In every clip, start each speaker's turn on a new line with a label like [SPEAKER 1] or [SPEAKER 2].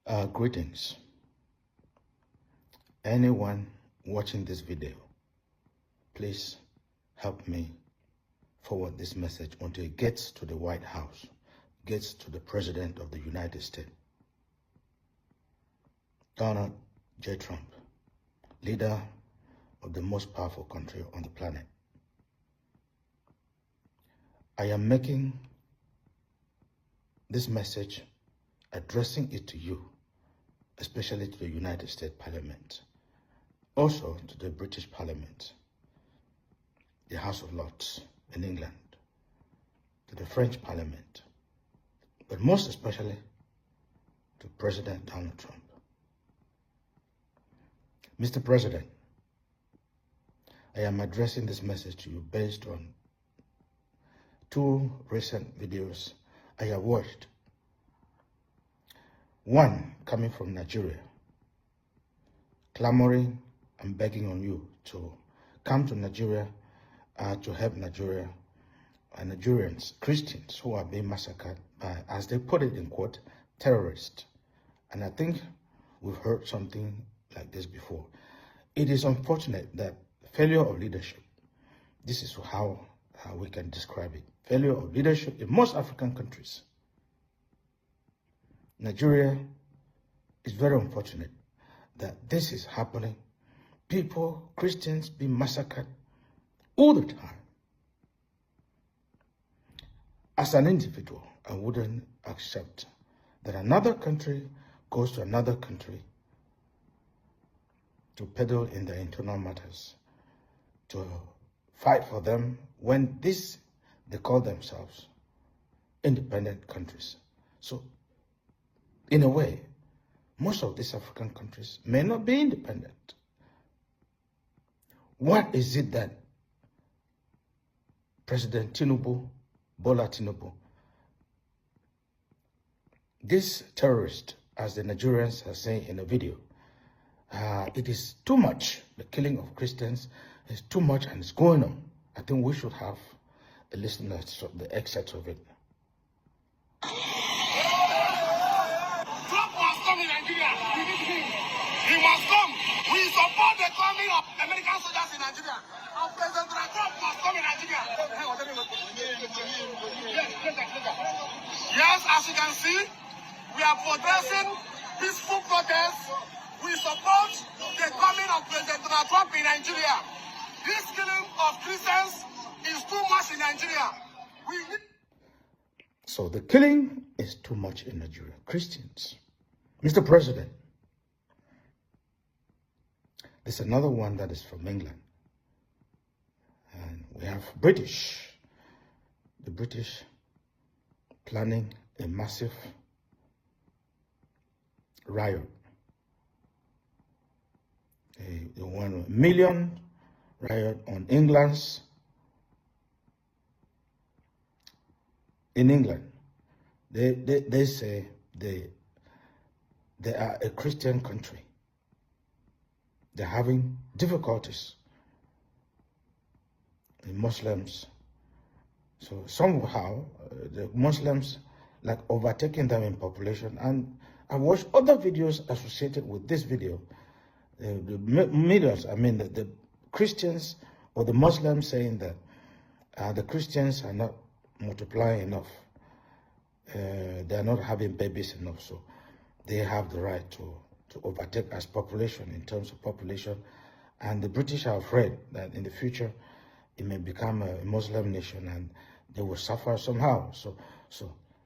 [SPEAKER 1] Greetings. Anyone watching this video, please help me forward this message until it gets to the White House, gets to the President of the United States, Donald J. Trump, leader of the most powerful country on the planet. I am making this message, addressing it to you, especially to the United States Parliament, also to the British Parliament, the House of Lords in England, to the French Parliament, but most especially to President Donald Trump. Mr. President, I am addressing this message to you based on two recent videos I have watched. One coming from Nigeria, clamoring and begging on you to come to Nigeria to help Nigeria and Nigerians, Christians who are being massacred by, as they put it in quote, terrorists. And I think we've heard something like this before. It is unfortunate that failure of leadership, this is how we can describe it, failure of leadership in most African countries. Nigeria is very unfortunate that this is happening. People, Christians, being massacred all the time. As an individual, I wouldn't accept that another country goes to another country to peddle in their internal matters, to fight for them when they call themselves independent countries. So, in a way, most of these African countries may not be independent. What is it that President Tinubu, Bola Tinubu, this terrorist, as the Nigerians are saying in a video, it is too much. The killing of Christians is too much and it's going on. I think we should have a listen to the excerpt of it.
[SPEAKER 2] He must come. We support the coming of American soldiers in Nigeria. And President Trump must come in Nigeria. Yes, as you can see, we are progressing peaceful protests. We support the coming of President Trump in Nigeria. This killing of Christians is too much in Nigeria.
[SPEAKER 1] So the killing is too much in Nigeria. Christians. Mr. President, there's another one that is from England. And we have the British planning a massive riot. They want 1 million riot on England's. In England, they say they are a Christian country. They're having difficulties in Muslims. So somehow the Muslims like overtaking them in population. And I watched other videos associated with this video. The millions, the Christians or the Muslims saying that the Christians are not multiplying enough. They are not having babies enough. So they have the right to overtake as population in terms of population. And the British are afraid that in the future it may become a Muslim nation and they will suffer somehow. So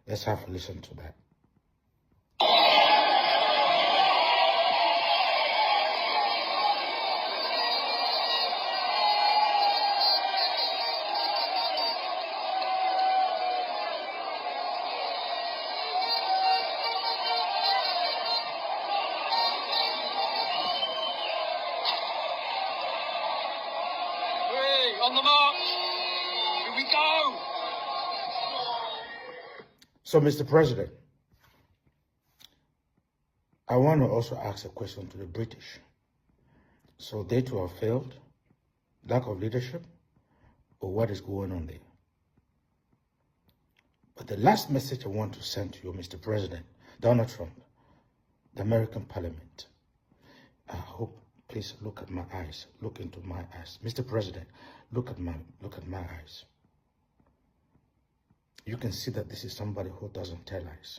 [SPEAKER 1] let's have a listen to that.
[SPEAKER 2] On the march. Here we go.
[SPEAKER 1] So, Mr. President, I want to also ask a question to the British. So they too have failed, lack of leadership, or what is going on there? But the last message I want to send to you, Mr. President, Donald Trump, the American Parliament. I hope, please look at my eyes, look into my eyes. Mr. President, look at my eyes. You can see that this is somebody who doesn't tell lies.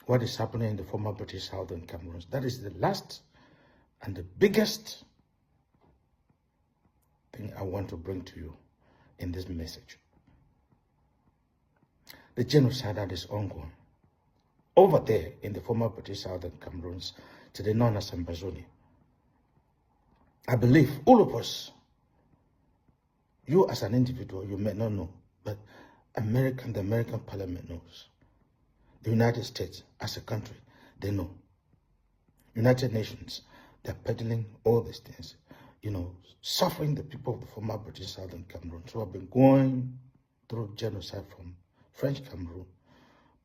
[SPEAKER 1] What is happening in the former British Southern Cameroons, that is the last and the biggest thing I want to bring to you in this message. The genocide that is ongoing over there in the former British Southern Cameroons, today known as Ambazonia. I believe all of us, you as an individual, you may not know, but the American Parliament knows. The United States as a country, they know. United Nations, they're peddling all these things, suffering the people of the former British Southern Cameroon who have been going through genocide from French Cameroon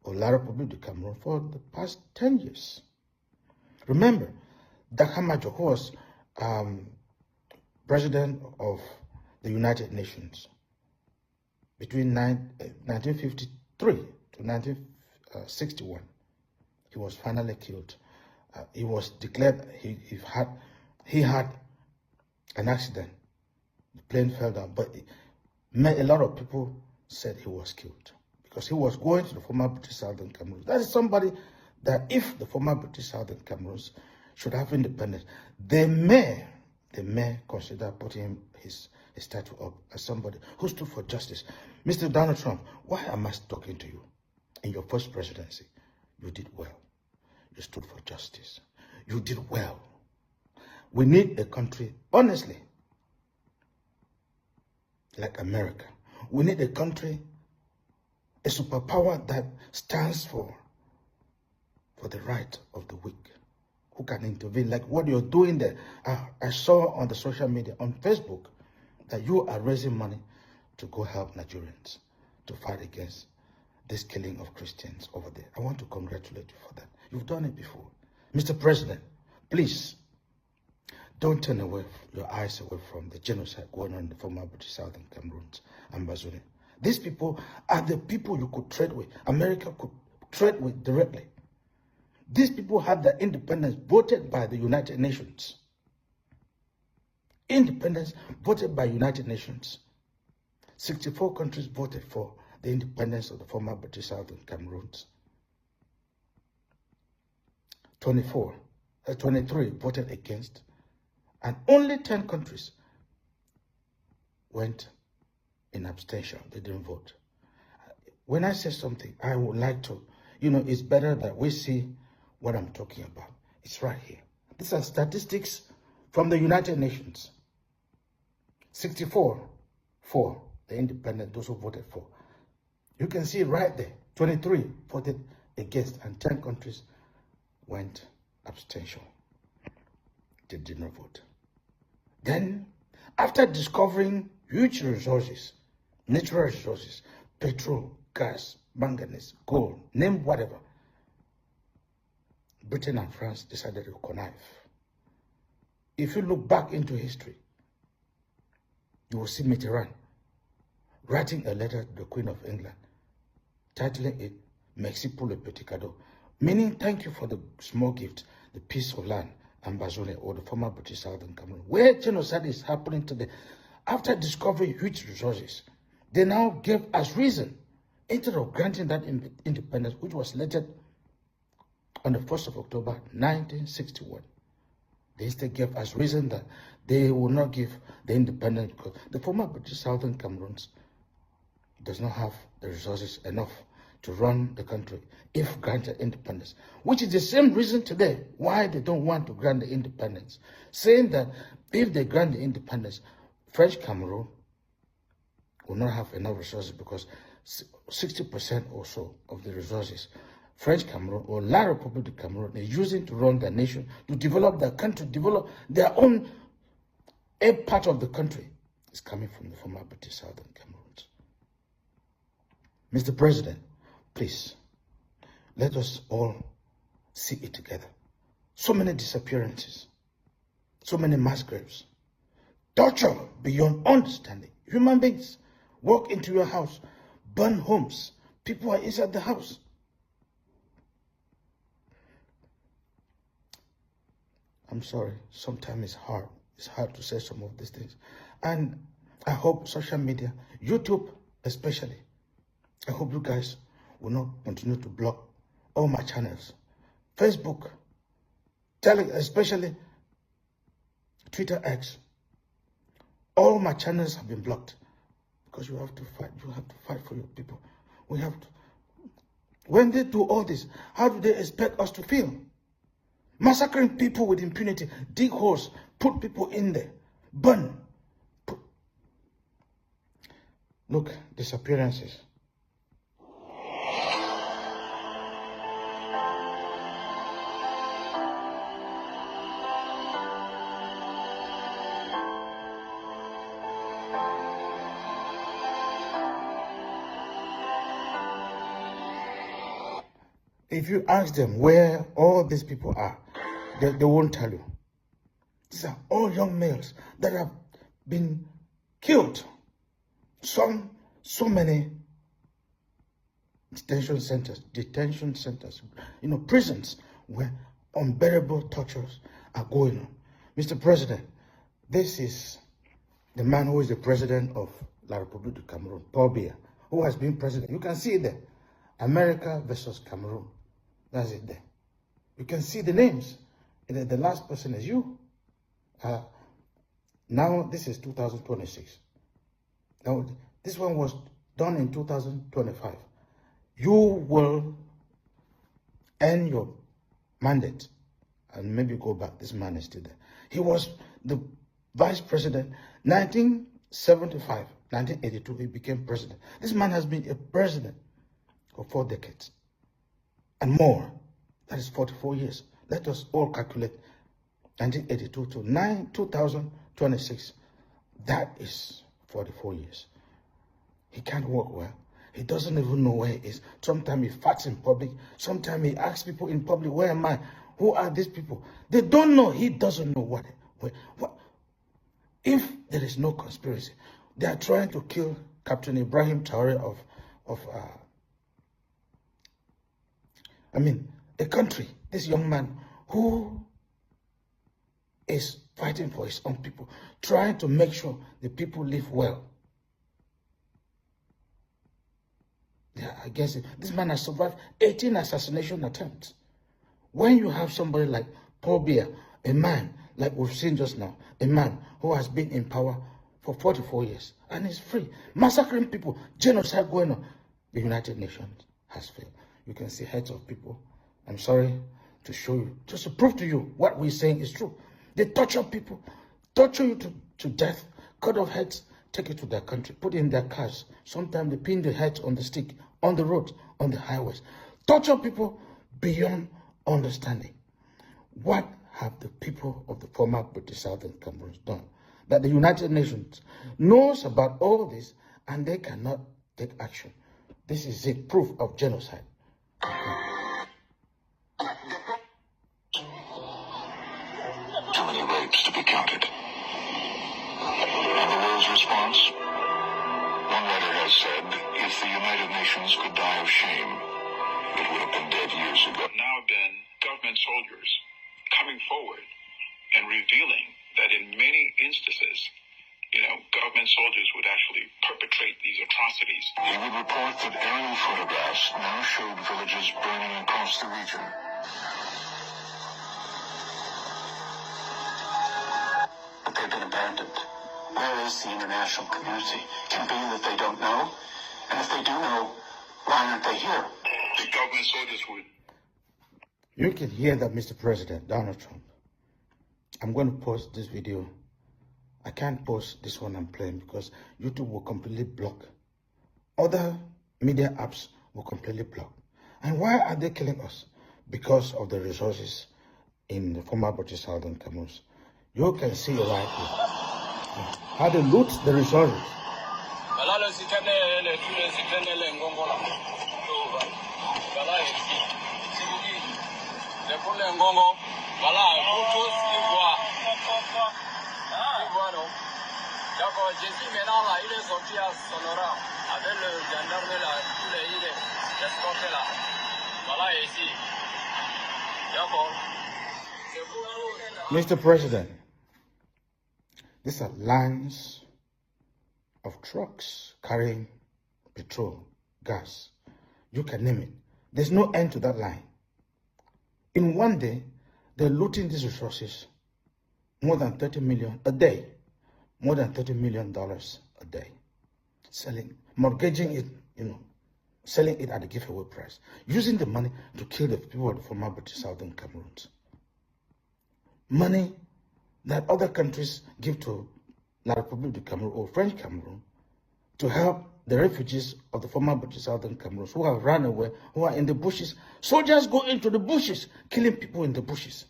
[SPEAKER 1] or La République du Cameroon for the past 10 years. Remember, Dag Hammarskjöld, who was president of the United Nations between 1953 to 1961, he was finally killed. He was declared, he had an accident. The plane fell down, but a lot of people said he was killed because he was going to the former British Southern Cameroon. That is somebody that if the former British Southern Cameroons should have independence, they may consider putting his statue up as somebody who stood for justice. Mr. Donald Trump, why am I talking to you? In your first presidency, you did well. You stood for justice. You did well. We need a country, honestly, like America. We need a country, a superpower that stands for the right of the weak, who can intervene, like what you're doing there. I saw on the social media, on Facebook, that you are raising money to go help Nigerians to fight against this killing of Christians over there. I want to congratulate you for that. You've done it before. Mr. President, please, don't turn your eyes away from the genocide going on in the former British Southern Cameroons and Ambazonia. These people are the people you could trade with. America could trade with directly. These people had their independence voted by the United Nations. Independence voted by United Nations. 64 countries voted for the independence of the former British Southern Cameroons. 23 voted against, and only 10 countries went in abstention. They didn't vote. When I say something, I would like to, it's better that we see what I'm talking about. It's right here. These are statistics from the United Nations. 64 for the independent, those who voted for. You can see right there, 23 voted against, and 10 countries went abstention. They did not vote. Then, after discovering huge resources, natural resources, petrol, gas, manganese, gold, name whatever, Britain and France decided to connive. If you look back into history, you will see Mitterrand writing a letter to the Queen of England, titling it Merci pour le petit cadeau, meaning thank you for the small gift, the piece of land, Ambazonia, or the former British Southern Cameroon, where genocide is happening today. After discovering huge resources, they now gave as reason, instead of granting that independence, which was letter on the 1st of October, 1961, they instead gave as reason that they will not give the independence because the former British Southern Cameroons does not have the resources enough to run the country if granted independence, which is the same reason today why they don't want to grant the independence, saying that if they grant the independence, French Cameroon will not have enough resources because 60% or so of the resources French Cameroon or La République du Cameroon is using to run their nation, to develop their country, develop their own, a part of the country is coming from the former British Southern Cameroons. Mr. President, please, let us all see it together. So many disappearances, so many mass graves, torture beyond understanding. Human beings walk into your house, burn homes. People are inside the house. I'm sorry. Sometimes it's hard. It's hard to say some of these things. And I hope social media, YouTube especially, I hope you guys will not continue to block all my channels. Facebook, especially Twitter X. All my channels have been blocked because you have to fight. You have to fight for your people. We have to. When they do all this, how do they expect us to feel? Massacring people with impunity, dig holes, put people in there, burn. Look, disappearances. If you ask them where all these people are, they won't tell you. These are all young males that have been killed. So many detention centers, prisons where unbearable tortures are going on. Mr. President, this is the man who is the president of La République du Cameroon, Paul Biya, who has been president. You can see it there. America versus Cameroon. That's it there. You can see the names. The last person is you. Now this is 2026. Now this one was done in 2025. You will end your mandate and maybe go back. This man is still there. He was the vice president 1975, 1982. He became president. This man has been a president for 4 decades and more. That is 44 years. Let us all calculate 1982 to 2026. That is 44 years. He can't walk well. He doesn't even know where he is. Sometimes he farts in public. Sometimes he asks people in public, where am I? Who are these people? They don't know. He doesn't know what. If there is no conspiracy, they are trying to kill Captain Ibrahim Traore of a country, this young man who is fighting for his own people, trying to make sure the people live well. Yeah, I guess this man has survived 18 assassination attempts. When you have somebody like Paul Biya, a man, like we've seen just now, a man who has been in power for 44 years and is free, massacring people, genocide going on, the United Nations has failed. You can see heads of people. I'm sorry to show you, just to prove to you what we're saying is true. They torture people, torture you to death, cut off heads, take it to their country, put it in their cars. Sometimes they pin the heads on the stick, on the roads, on the highways. Torture people beyond understanding. What have the people of the former British Southern Cameroon done that the United Nations knows about all this and they cannot take action? This is a proof of genocide.
[SPEAKER 3] Too many rapes to be counted. And the world's response? One writer has said, if the United Nations could die of shame, it would have been dead years ago.
[SPEAKER 4] Now have been government soldiers coming forward and revealing that in many instances, government soldiers would actually perpetrate these atrocities.
[SPEAKER 3] He would report that aerial photographs now showed villages burning across the region. But they've been abandoned. Where is the international community? Can it be that they don't know? And if they do know, why aren't they here?
[SPEAKER 4] The government soldiers would...
[SPEAKER 1] You can hear that, Mr. President, Donald Trump. I'm going to post this video. I can't post this one I'm playing because YouTube will completely block. Other media apps will completely block. And why are they killing us? Because of the resources in the former British Southern Cameroon. You can see right here how they loot the resources. Mr. President, these are lines of trucks carrying petrol, gas, you can name it. There's no end to that line. In one day, they're looting these resources, more than 30 million a day, more than $30 million a day, selling, mortgaging it, selling it at a giveaway price, using the money to kill the people of the former British Southern Cameroons. Money that other countries give to La République du Cameroon or French Cameroon to help the refugees of the former British Southern Cameroons who have run away, who are in the bushes. Soldiers go into the bushes, killing people in the bushes.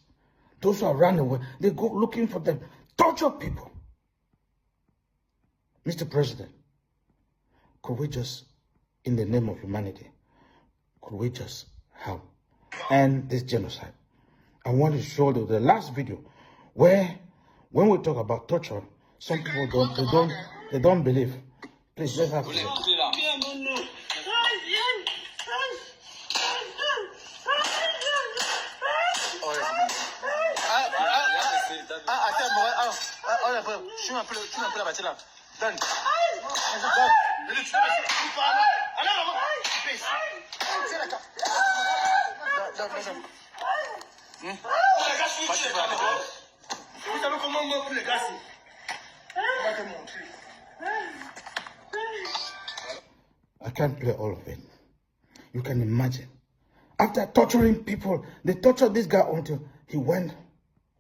[SPEAKER 1] Those who have run away, they go looking for them, torture people. Mr. President, could we just, in the name of humanity, could we just help end this genocide? I want to show you the last video where, when we talk about torture, some people don't believe. Please, let's have it. I can't play all of it. You can imagine. After torturing people, they tortured this guy until he went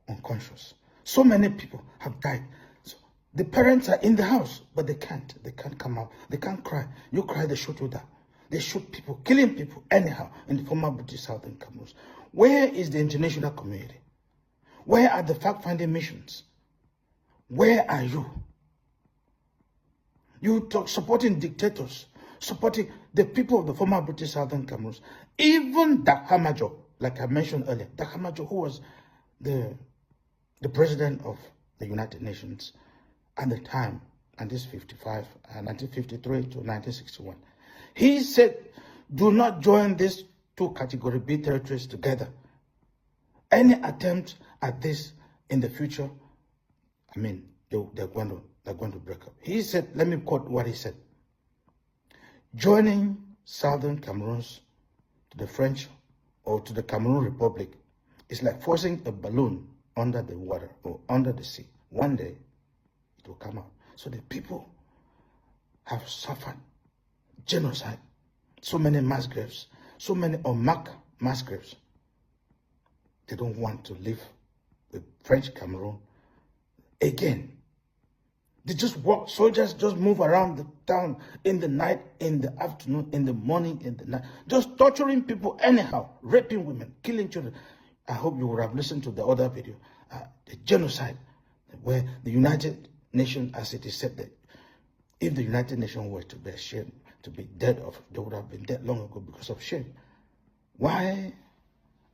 [SPEAKER 1] unconscious. So many people have died. So the parents are in the house, but they can't come out. They can't cry. You cry, they shoot you down. They shoot people, killing people anyhow in the former British Southern Cameroons. Where is the international community? Where are the fact-finding missions? Where are you? You talk supporting dictators, supporting the people of the former British Southern Cameroons. Even Dakamajo, like I mentioned earlier, Dakamajo, who was the president of the United Nations at the time, 1953 to 1961. He said, do not join these two category B territories together. Any attempt at this in the future, they're going to break up. He said, let me quote what he said. Joining Southern Cameroons to the French or to the Cameroon Republic is like forcing a balloon under the water or under the sea. One day, it will come out. So the people have suffered genocide, so many mass graves, so many unmarked mass graves. They don't want to leave the French Cameroon again. They just walk, soldiers just move around the town in the night, in the afternoon, in the morning, in the night, just torturing people anyhow, raping women, killing children. I hope you would have listened to the other video, the genocide, where the United Nations, as it is said, that if the United Nations were to be ashamed, to be dead of, they would have been dead long ago because of shame. Why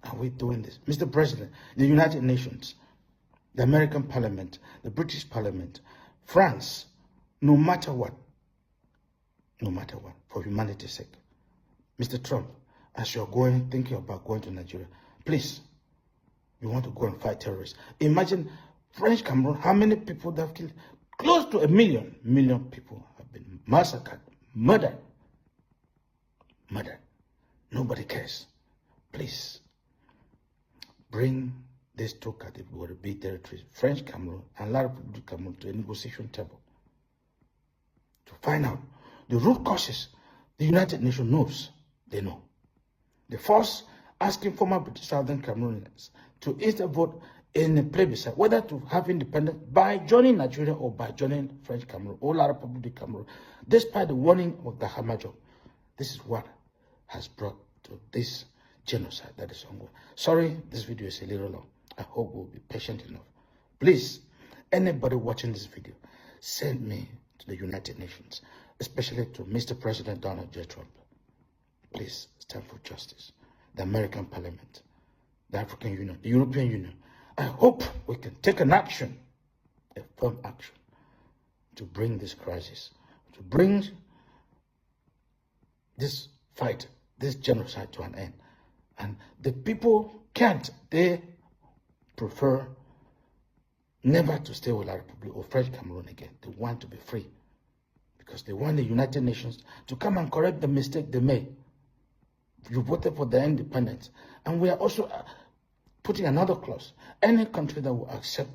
[SPEAKER 1] are we doing this? Mr. President, the United Nations, the American Parliament, the British Parliament, France, no matter what, for humanity's sake. Mr. Trump, as you're thinking about going to Nigeria, please, you want to go and fight terrorists. Imagine French Cameroon, how many people they have killed? Close to 1 million people have been massacred, murdered. Nobody cares. Please, bring these two category B territories, French Cameroon and La République du Cameroon, to a negotiation table to find out the root causes. The United Nations knows, they know. The force asking former British Southern Cameroonians to instead vote in a plebiscite whether to have independence by joining Nigeria or by joining French Cameroon or La République du Cameroon, despite the warning of Dakamajo. This is what has brought to this genocide that is ongoing. Sorry, this video is a little long. I hope we'll be patient enough. Please, anybody watching this video, send me to the United Nations, especially to Mr. President Donald J. Trump. Please stand for justice. The American Parliament, the African Union, the European Union. I hope we can take an action, a firm action, to bring this crisis, to bring this fight, this genocide to an end. And the people can't. They prefer never to stay with La Republic or French Cameroon again. They want to be free because they want the United Nations to come and correct the mistake they made. You voted for their independence. And we are also putting another clause. Any country that will accept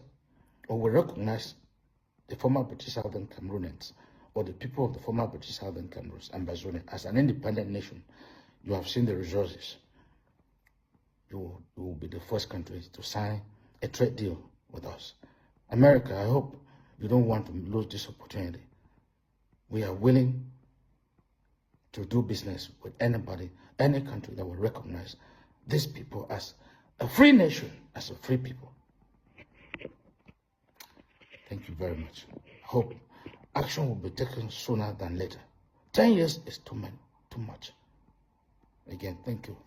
[SPEAKER 1] or will recognize the former British Southern Cameroonians or the people of the former British Southern Cameroons and Bazonia as an independent nation, you have seen the resources. You will be the first country to sign a trade deal with us. America, I hope you don't want to lose this opportunity. We are willing to do business with anybody, any country that will recognize these people as a free nation, as a free people. Thank you very much. I hope action will be taken sooner than later. 10 years is too much. Again, thank you.